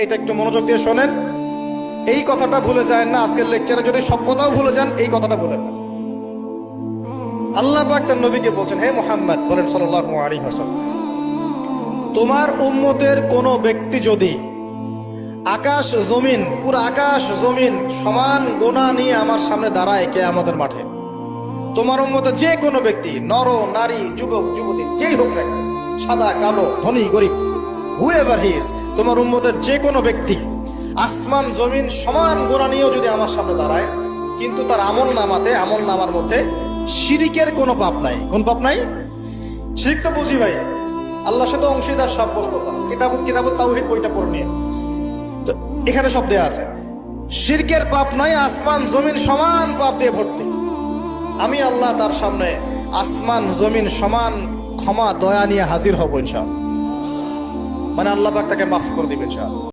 এটা একটু মনোযোগ দিয়ে শোনেন। এই কথাটা ভুলে যায় না। আজকের লেকচারে যদি সব কথাও ভুলে যান, এই কথাটা বলেন না। আল্লাহ পাক তার নবীকে বলছেন, হে মুহাম্মদ বলেন সাল্লাল্লাহু আলাইহি ওয়াসাল্লাম, তোমার উম্মতের কোন ব্যক্তি যদি আকাশ জমিন, পুরো আকাশ জমিন সমান গোনা নিয়ে আমার সামনে দাঁড়ায় কিয়ামতের মাঠে, তোমার উম্মতের যে কোনো ব্যক্তি, নর নারী যুবক যুবতী যেই হোক না, সাদা কালো ধনী গরিব, হুএভার হি ইজ, তোমার উম্মতের যে কোনো ব্যক্তি আসমান জমিন সমান গোনা নিয়েও যদি আমার সামনে দাঁড়ায়, কিন্তু তার আমল নামার মধ্যে শিরিকের কোনো পাপ নাই। কোন পাপ নাই? শিরিক তো বুঝি ভাই, আল্লাহর সাথে অংশীদার সাব্যস্ত করা। কিতাব তাওহীদ বইটা পড়ে নিয়ে, তো এখানে সব দেয়া আছে। শিরকের পাপ নাই, আসমান জমিন সমান পাপ দিয়ে ভর্তি। আমি আল্লাহ তার সামনে আসমান জমিন সমান ক্ষমা দয়া নিয়ে হাজির হব ইনশাআল্লাহ। মানে আল্লাহ পাক তাকে মাফ করে দিবেন ইনশাআল্লাহ।